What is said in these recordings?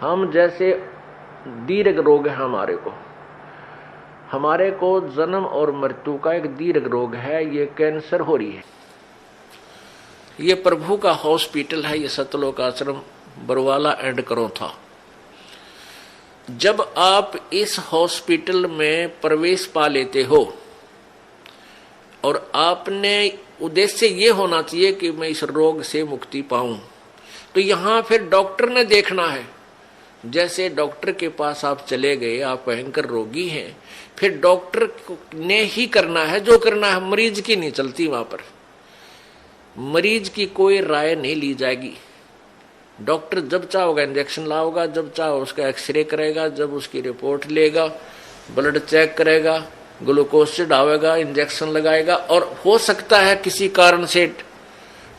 हम जैसे दीर्घ रोग है हमारे को जन्म और मृत्यु का एक दीर्घ रोग है, ये कैंसर हो रही है। ये प्रभु का हॉस्पिटल है, ये सतलोक आश्रम बरवाला एंड करो था। जब आप इस हॉस्पिटल में प्रवेश पा लेते हो और आपने उद्देश्य ये होना चाहिए कि मैं इस रोग से मुक्ति पाऊं, तो यहां फिर डॉक्टर ने देखना है। जैसे डॉक्टर के पास आप चले गए, आप भयंकर रोगी हैं, फिर डॉक्टर ने ही करना है जो करना है, मरीज की नहीं चलती। वहां पर मरीज की कोई राय नहीं ली जाएगी। डॉक्टर जब चाहोगा इंजेक्शन लाओगा, जब चाहो उसका एक्सरे करेगा, जब उसकी रिपोर्ट लेगा, ब्लड चेक करेगा, ग्लूकोज चढ़ावेगा, इंजेक्शन लगाएगा, और हो सकता है किसी कारण से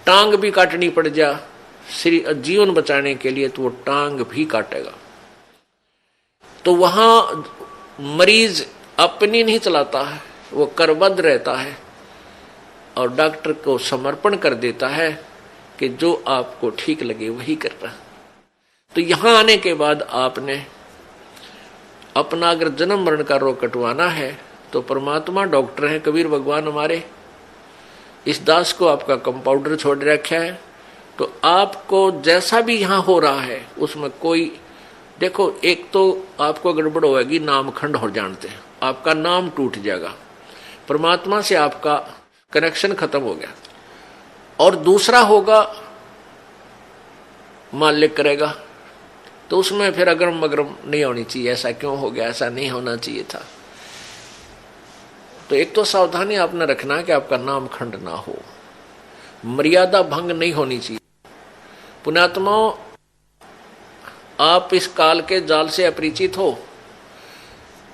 टांग भी काटनी पड़ जा जीवन बचाने के लिए, तो वो टांग भी काटेगा। तो वहां मरीज अपनी नहीं चलाता है, वो करबद्ध रहता है और डॉक्टर को समर्पण कर देता है कि जो आपको ठीक लगे वही करना। तो यहां आने के बाद आपने अपना अगर जन्म मरण का रोग कटवाना है तो परमात्मा डॉक्टर है, कबीर भगवान हमारे। इस दास को आपका कंपाउंडर छोड़ रखा है, तो आपको जैसा भी यहां हो रहा है उसमें कोई देखो, एक तो आपको गड़बड़ होगी, नामखंड हो जानते हैं, आपका नाम टूट जाएगा, परमात्मा से आपका कनेक्शन खत्म हो गया। और दूसरा होगा मालिक करेगा, तो उसमें फिर अगरम मगरम नहीं होनी चाहिए, ऐसा क्यों हो गया, ऐसा नहीं होना चाहिए था। तो एक तो सावधानी आपने रखना है कि आपका नाम खंड ना हो, मर्यादा भंग नहीं होनी चाहिए। पुण्यात्माओं, आप इस काल के जाल से अपरिचित हो,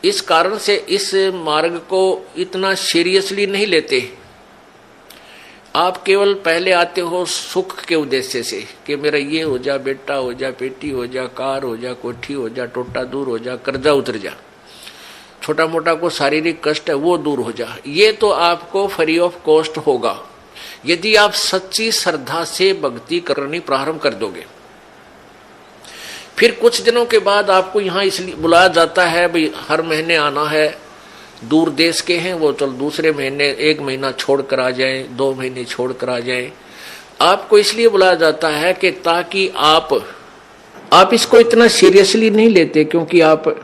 इस कारण से इस मार्ग को इतना सीरियसली नहीं लेते। आप केवल पहले आते हो सुख के उद्देश्य से कि मेरा ये हो जा, बेटा हो जा, बेटी हो जा, कार हो जा, कोठी हो जा, टोटा दूर हो जा, कर्जा उतर जा, छोटा मोटा को शारीरिक कष्ट है वो दूर हो जा। ये तो आपको फ्री ऑफ कॉस्ट होगा यदि आप सच्ची श्रद्धा से भक्ति करनी प्रारंभ कर दोगे। फिर कुछ दिनों के बाद आपको यहाँ इसलिए बुलाया जाता है, भाई हर महीने आना है, दूर देश के हैं वो, चल दूसरे महीने 1 महीना छोड़ कर आ जाए, 2 महीने छोड़ कर आ जाए। आपको इसलिए बुलाया जाता है कि ताकि आप इसको इतना सीरियसली नहीं लेते, क्योंकि आप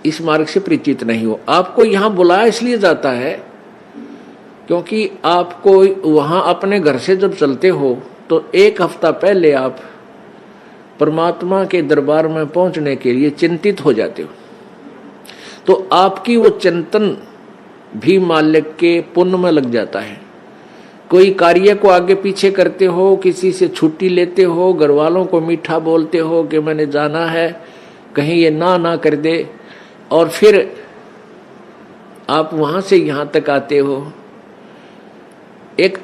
इस मार्ग से परिचित नहीं हो। आपको यहाँ बुलाया इसलिए जाता है क्योंकि आपको वहां अपने घर से जब चलते हो तो 1 हफ्ता पहले आप परमात्मा के दरबार में पहुंचने के लिए चिंतित हो जाते हो। तो आपकी वो चिंतन भी मालिक के पुण्य में लग जाता है। कोई कार्य को आगे पीछे करते हो, किसी से छुट्टी लेते हो, घर वालों को मीठा बोलते हो कि मैंने जाना है, कहीं ये ना कर दे, और फिर आप वहां से यहां तक आते हो।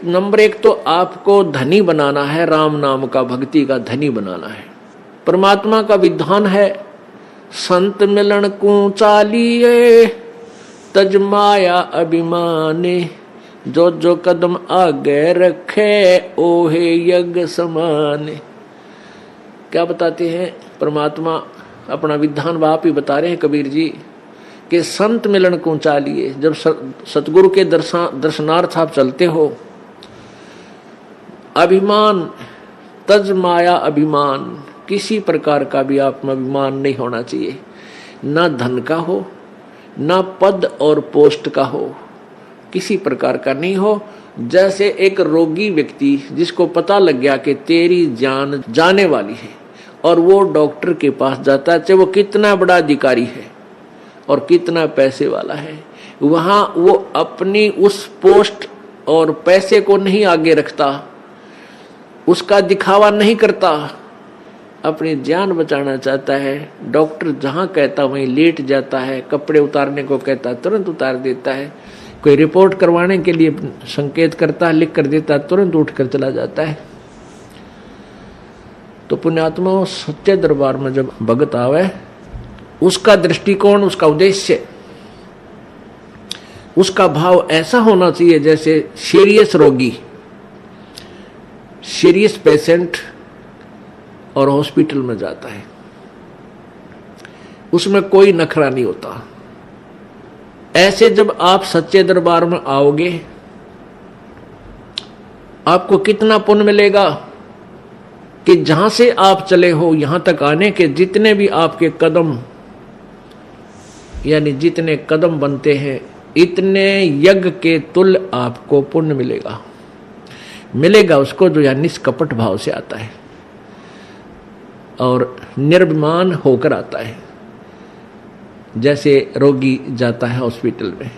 नंबर 1 तो आपको धनी बनाना है, राम नाम का, भक्ति का धनी बनाना है। परमात्मा का विधान है, संत मिलन को चालिए तज माया अभिमाने, जो जो कदम आगे रखे ओहे यज्ञ समाने। क्या बताते हैं परमात्मा, अपना विधान आप ही बता रहे हैं कबीर जी कि संत मिलन को चालिए। जब सतगुरु के दर्शनार्थ आप चलते हो, अभिमान तज माया अभिमान, किसी प्रकार का भी आप में अभिमान नहीं होना चाहिए, ना धन का हो, ना पद और पोस्ट का हो, किसी प्रकार का नहीं हो। जैसे एक रोगी व्यक्ति जिसको पता लग गया कि तेरी जान जाने वाली है और वो डॉक्टर के पास जाता है, चाहे वो कितना बड़ा अधिकारी है और कितना पैसे वाला है, वहां वो अपनी उस पोस्ट और पैसे को नहीं आगे रखता, उसका दिखावा नहीं करता, अपनी जान बचाना चाहता है। डॉक्टर जहां कहता वहीं लेट जाता है, कपड़े उतारने को कहता तुरंत उतार देता है, कोई रिपोर्ट करवाने के लिए संकेत करता है, लिख कर देता है, तुरंत उठकर चला जाता है। तो पुण्यात्मा सच्चे दरबार में जब भगत आवे, उसका दृष्टिकोण, उसका उद्देश्य, उसका भाव ऐसा होना चाहिए जैसे सीरियस रोगी, सीरियस पेशेंट और हॉस्पिटल में जाता है। उसमें कोई नखरा नहीं होता। ऐसे जब आप सच्चे दरबार में आओगे, आपको कितना पुण्य मिलेगा कि जहां से आप चले हो यहां तक आने के जितने भी आपके कदम, यानी जितने कदम बनते हैं, इतने यज्ञ के तुल्य आपको पुण्य मिलेगा। मिलेगा उसको जो या निष्कपट भाव से आता है और निर्भिमान होकर आता है। जैसे रोगी जाता है हॉस्पिटल में,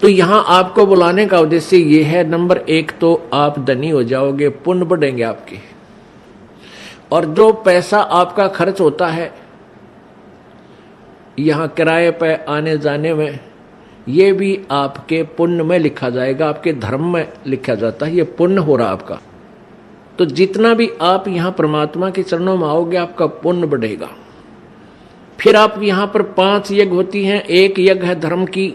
तो यहां आपको बुलाने का उद्देश्य ये है, नंबर 1 तो आप धनी हो जाओगे, पुण्य बढ़ेंगे आपके, और जो पैसा आपका खर्च होता है यहां किराए पे आने जाने में, ये भी आपके पुण्य में लिखा जाएगा, आपके धर्म में लिखा जाता है, ये पुण्य हो रहा आपका। तो जितना भी आप यहां परमात्मा के चरणों में आओगे आपका पुण्य बढ़ेगा। फिर आप यहां पर 5 यज्ञ होती हैं। एक यज्ञ है धर्म की,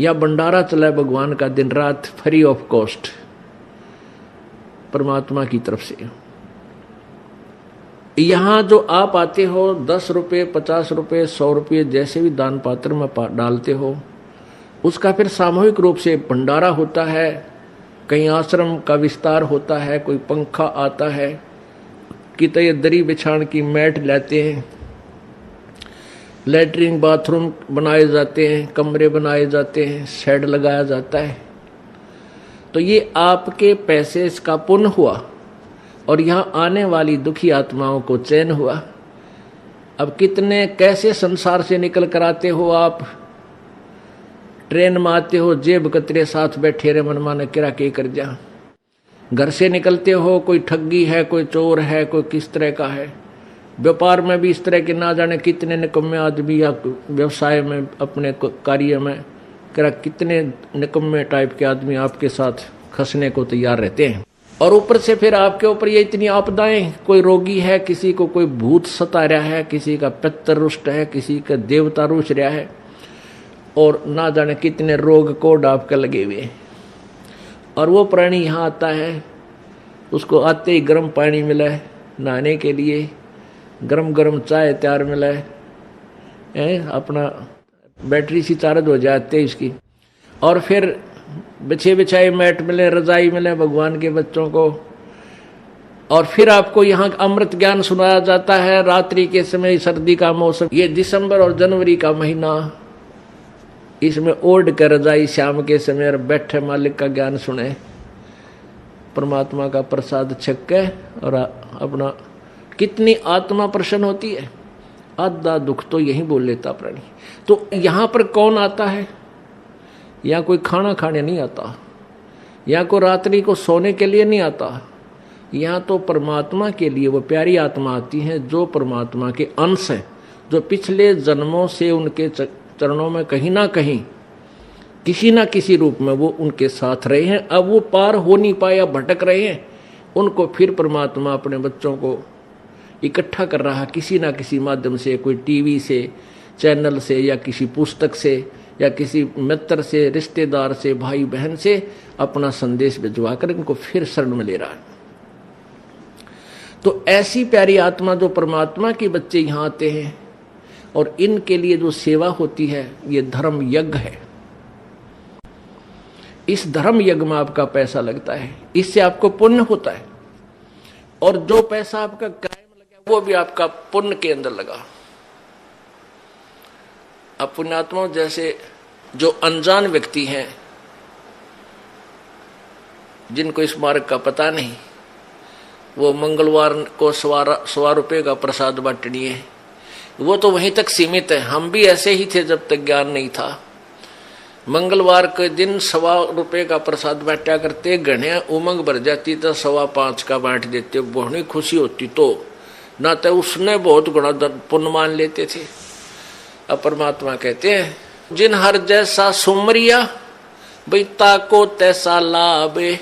या भंडारा चला है भगवान का दिन रात फ्री ऑफ कॉस्ट परमात्मा की तरफ से। यहां जो आप आते हो 10 रुपये, 50 रुपये, 100 रुपये जैसे भी दान पात्र में डालते हो, उसका फिर सामूहिक रूप से भंडारा होता है। कहीं आश्रम का विस्तार होता है, कोई पंखा आता है, कितने दरी बिछाण की मैट लाते हैं, लैट्रिन बाथरूम बनाए जाते हैं, कमरे बनाए जाते हैं, शेड लगाया जाता है। तो ये आपके पैसे का पुण्य हुआ और यहाँ आने वाली दुखी आत्माओं को चैन हुआ। अब कितने कैसे संसार से निकल कर आते हो आप, ट्रेन में आते हो, जेब कतरे साथ बैठे रहे, मन माने किरा के कर जा। घर से निकलते हो, कोई ठगी है, कोई चोर है, कोई किस तरह का है। व्यापार में भी इस तरह के ना जाने कितने निकम्मे आदमी, या व्यवसाय में अपने कार्य में कितने निकम्मे टाइप के आदमी आपके साथ खसने को तैयार रहते हैं। और ऊपर से फिर आपके ऊपर ये इतनी आपदाएं, कोई रोगी है, किसी को कोई भूत सता रहा है, किसी का पितर रुष्ट है, किसी का देवता रुष्ट रहा है, और ना जाने कितने रोग कोड आपके लगे हुए। और वो प्राणी यहाँ आता है, उसको आते ही गर्म पानी मिला है नहाने के लिए, गरम गरम चाय तैयार मिला है, अपना बैटरी सी चार्ज हो जाती है इसकी, और फिर बिछे बिछाए मैट मिले, रजाई मिले भगवान के बच्चों को। और फिर आपको यहाँ अमृत ज्ञान सुनाया जाता है रात्रि के समय, सर्दी का मौसम, ये दिसंबर और जनवरी का महीना, इसमें ओढ़ कर रजाई शाम के समय और बैठे मालिक का ज्ञान सुने, परमात्मा का प्रसाद छक के, और अपना कितनी आत्मा प्रसन्न होती है। आधा दुख तो यही बोल लेता प्राणी। तो यहाँ पर कौन आता है? यहाँ कोई खाना खाने नहीं आता, यहाँ कोई रात्रि को सोने के लिए नहीं आता, यहाँ तो परमात्मा के लिए वो प्यारी आत्मा आती है जो परमात्मा के अंश है, जो पिछले जन्मों से उनके चरणों में कहीं ना कहीं किसी ना किसी रूप में वो उनके साथ रहे हैं। अब वो पार हो नहीं पाया, भटक रहे हैं, उनको फिर परमात्मा अपने बच्चों को इकट्ठा कर रहा किसी ना किसी माध्यम से, कोई टीवी से, चैनल से, या किसी पुस्तक से, या किसी मित्र से, रिश्तेदार से, भाई बहन से अपना संदेश भिजवा कर इनको फिर शरण में ले रहा है। तो ऐसी प्यारी आत्मा जो परमात्मा के बच्चे यहाँ आते हैं, और इनके लिए जो सेवा होती है ये धर्म यज्ञ है। इस धर्म यज्ञ में आपका पैसा लगता है, इससे आपको पुण्य होता है, और जो पैसा आपका किराए में लगा वो भी आपका पुण्य के अंदर लगा। अब पुण्यात्मा जैसे जो अनजान व्यक्ति हैं, जिनको इस मार्ग का पता नहीं, वो मंगलवार को 1.25 रुपये का प्रसाद बांटनी है, वो तो वहीं तक सीमित है। हम भी ऐसे ही थे जब तक ज्ञान नहीं था। मंगलवार के दिन 1.25 रुपये का प्रसाद बांटा करते, घने उमंग भर जाती तो 5.25 का बांट देते, बहुत खुशी होती। तो ना तो उसने बहुत गुणा पुण्य मान लेते थे। अब परमात्मा कहते हैं, जिन हर जैसा सुमरिया बैता को तैसा लाभे,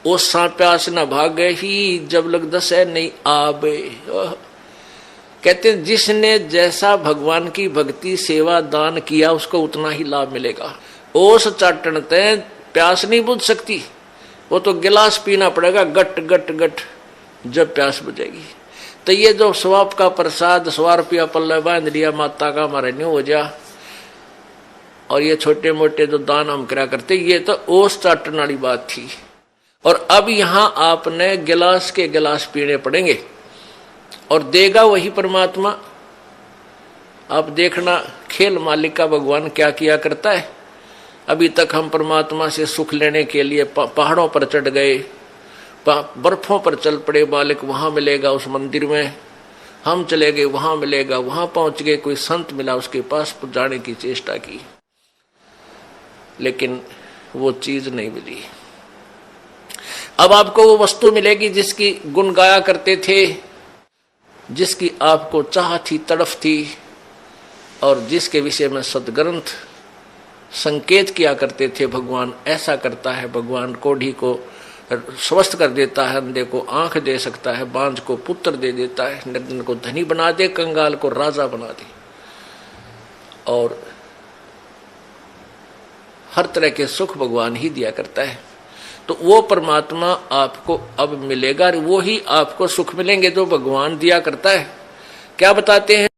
ओसा प्यास न भागे ही जब लग दसे नहीं आबे। कहते हैं जिसने जैसा भगवान की भक्ति सेवा दान किया उसको उतना ही लाभ मिलेगा। ओस चाटन ते प्यास नहीं बुझ सकती, वो तो गिलास पीना पड़ेगा गट गट गट जब प्यास बुझेगी। तो ये जो स्वाप का प्रसाद 100 रुपया पल्ले बांध लिया माता का हमारा न्यू हो जा, और ये छोटे मोटे जो दान हम करा करते, ये तो ओस चाटने वाली बात थी। और अब यहां आपने गिलास के गिलास पीने पड़ेंगे और देगा वही परमात्मा। आप देखना खेल मालिक का भगवान क्या किया करता है। अभी तक हम परमात्मा से सुख लेने के लिए पहाड़ों पर चढ़ गए, बर्फों पर चल पड़े, मालिक वहां मिलेगा उस मंदिर में, हम चले गए वहां मिलेगा, वहां पहुंच गए, कोई संत मिला उसके पास जाने की चेष्टा की, लेकिन वो चीज नहीं मिली। अब आपको वो वस्तु मिलेगी जिसकी गुण गाया करते थे, जिसकी आपको चाह थी, तड़फ थी, और जिसके विषय में सदग्रंथ संकेत किया करते थे। भगवान ऐसा करता है, भगवान कोढ़ी को स्वस्थ कर देता है, अंधे को आंख दे सकता है, बांझ को पुत्र दे देता है, निर्धन को धनी बना दे, कंगाल को राजा बना दे, और हर तरह के सुख भगवान ही दिया करता है। तो वो परमात्मा आपको अब मिलेगा, वो ही आपको सुख मिलेंगे जो भगवान दिया करता है। क्या बताते हैं?